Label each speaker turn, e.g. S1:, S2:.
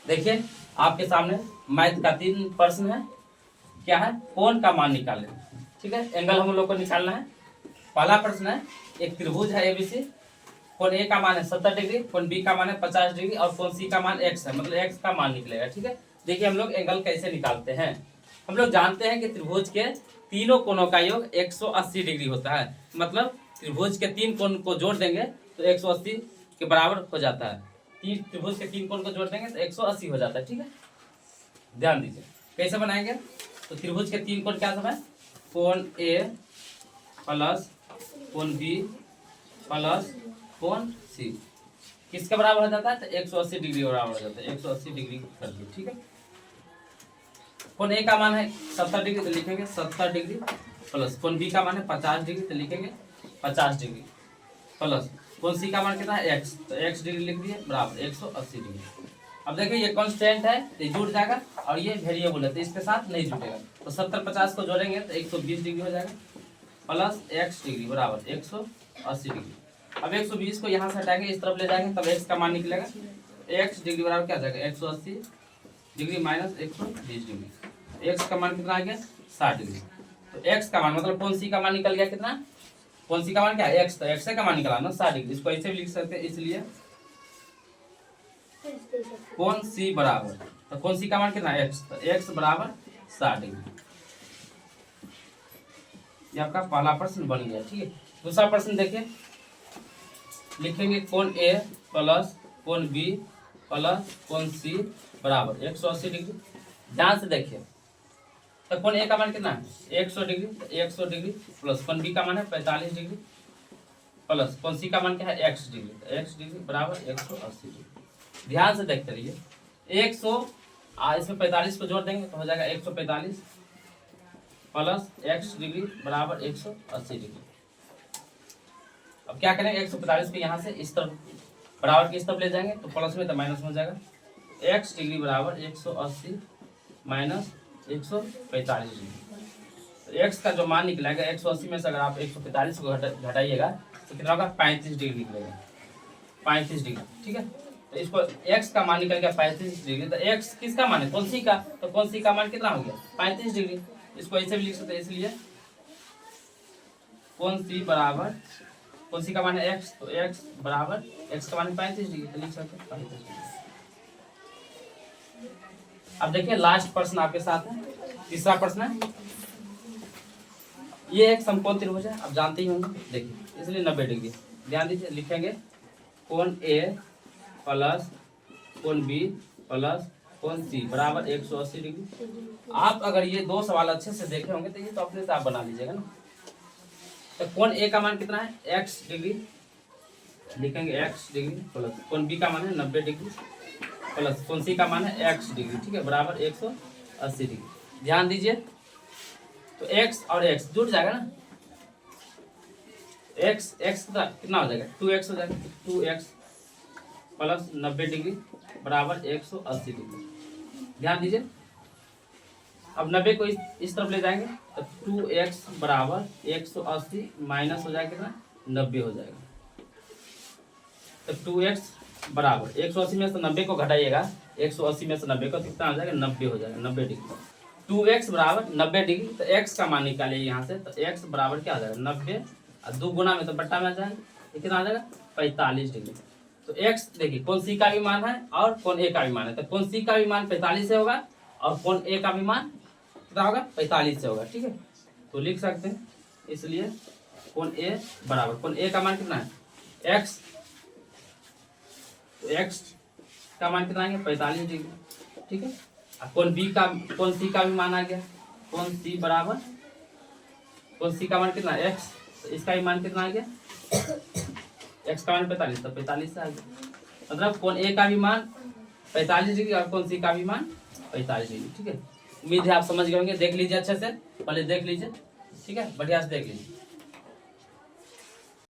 S1: देखिए आपके सामने मैथ का 3 प्रश्न है। क्या है? कोण का मान निकालें। ठीक है, एंगल हम लोग को निकालना है। पहला प्रश्न है, एक त्रिभुज है एबीसी, कोण ए का मान है 70 डिग्री, कोण बी का मान है 50 डिग्री और कोण सी का मान x है, मतलब x का मान निकलेगा। ठीक है, देखिए हम लोग एंगल कैसे निकालते हैं। हम लोग जानते हैं कि त्रिभुज के तीनों कोणों का योग 180 डिग्री होता है, मतलब त्रिभुज के 3 कोण को जोड़ देंगे तो 180 के बराबर हो जाता है। त्रिभुज के 3 कोण को जोड़ देंगे तो 180 हो जाता है। ठीक है, ध्यान दीजिए कैसे बनाएंगे। तो त्रिभुज के 3 कोण क्या सब है? कोण ए प्लस कोण बी प्लस कोण सी किसके बराबर हो जाता है? तो 180 डिग्री बराबर हो जाता है। 180 डिग्री कर दिए। ठीक है, कोण ए का मान है 70 डिग्री तो लिखेंगे 70 डिग्री प्लस कोण बी का मान है 50 डिग्री तो लिखेंगे 50 डिग्री प्लस कोण सी का मान कितना है x, तो x डिग्री लिख दिए बराबर 180 डिग्री। अब देखिए ये कांस्टेंट है तो जुड़ जाएगा और ये वेरिएबल है तो इसके साथ नहीं जुड़ेगा। तो 70-50 को जोड़ेंगे तो 120 डिग्री हो जाएगा प्लस x डिग्री बराबर 180 डिग्री। अब 120 को यहाँ से हटाएंगे, इस तरफ ले जाएंगे तब x का मान निकलेगा। x डिग्री बराबर क्या आ जाएगा? 180 डिग्री माइनस 120 डिग्री। x का मान कितना आ गया? 60 डिग्री। तो x का मान मतलब कोण सी का मान निकल गया कितना? कोण सी का मान क्या है? x, तो x का मान निकला ना 60 डिग्री। इसको ऐसे भी लिख सकते हैं, इसलिए कोण सी बराबर, तो कोण सी का मान कितना है? x, तो x बराबर 60 डिग्री। ये आपका पहला प्रश्न बन गया। ठीक है, दूसरा प्रश्न देखिए, लिखेंगे कोण ए प्लस कोण बी प्लस कोण सी बराबर 180 डिग्री। ध्यान से देखिए, तो कोण ए का मान कितना है? 100 डिग्री, तो 100 डिग्री प्लस कोण बी का मान है 45 डिग्री प्लस कोण सी का मान क्या है? x डिग्री, तो x डिग्री बराबर 180 डिग्री। ध्यान से देखते रहिए, 100 इसमें 45 को जोड़ देंगे तो हो जाएगा 145 प्लस x डिग्री बराबर 180 डिग्री। अब क्या करेंगे? 145 को यहाँ से इस तरफ बराबर के इस तरफ ले जाएंगे तो प्लस में तो माइनस में हो जाएगा। x डिग्री बराबर 180 माइनस 145 डिग्री। तो x का जो मान निकलेगा 180 में से अगर आप 145 को घटाइएगा तो कितना होगा? 35 डिग्री निकलेगा, 35 डिग्री। ठीक है, तो इसको x का मान निकल गया 35 डिग्री। तो x किसका मान है? कोण सी का, तो कोण सी का मान कितना हो गया? 35 डिग्री। इसको ऐसे भी लिख सकते हैं, इसलिए कोण सी बराबर, कोण सी का मान है x, तो x बराबर x का मान है 35 डिग्री, तो लिख सकते हैं 35 डिग्री। अब देखिए लास्ट प्रश्न आपके साथ है, तीसरा प्रश्न है। ये एक समकोण त्रिभुज है, आप जानते ही होंगे, देखिए इसलिए 90 डिग्री। ध्यान दीजिए, लिखेंगे कोण ए प्लस कोण बी प्लस कोण सी बराबर 180 डिग्री। आप अगर ये 2 सवाल अच्छे से देखे होंगे तो ये तो अपने से आप बना लीजिएगा ना। तो कोण ए का मान कितना है? x डिग्री, लिखेंगे x डिग्री प्लस कोण बी का मान है 90 डिग्री प्लस कोण सी का मान है x डिग्री। ठीक है, बराबर 180 डिग्री। ध्यान दीजिए, तो x और x जुड़ जाएगा ना, x कितना हो जाएगा? 2x हो जाएगा, 2x प्लस 90 डिग्री बराबर 180 डिग्री। ध्यान दीजिए, अब 90 को इस तरफ ले जाएंगे तो 2x बराबर 180 माइनस हो जाएगा कितना? 90 हो जाएगा। तो 2x बराबर 180 में से 90 को घटाइएगा, 180 में से 90 को कितना हो जाएगा? 90 हो जाएगा, 90 डिग्री। 2x बराबर 90 डिग्री, तो x का मान निकालिए यहाँ से, तो x बराबर क्या आ जाएगा? 90 और 2 गुना में तो बट्टा में आ जाएगा, कितना आ जाएगा? 45 डिग्री। तो x देखिए कोण सी का भी मान है और कोण ए का भी मान है, तो कोण सी का भी मान 45 से होगा और कोण ए का भी मान कितना होगा? 45 से होगा। ठीक है, तो लिख सकते हैं, इसलिए कोण ए बराबर, कोण ए का मान कितना है? x, तो x का मान कितना आएगा? 45 डिग्री। ठीक है, कोण बी का, कोण सी का भी मान आ गया, कोण सी बराबर, कोण सी का मान कितना है? x, तो इसका भी मान कितना आ गया? x का मान 45, तो 45 से आ गया, मतलब कोण ए का भी मान 45 डिग्री और कोण सी का भी मान 45 डिग्री। ठीक है, उम्मीद है आप समझ गए होंगे। देख लीजिए अच्छे से, पहले देख लीजिए। ठीक है, बढ़िया से देख लीजिए।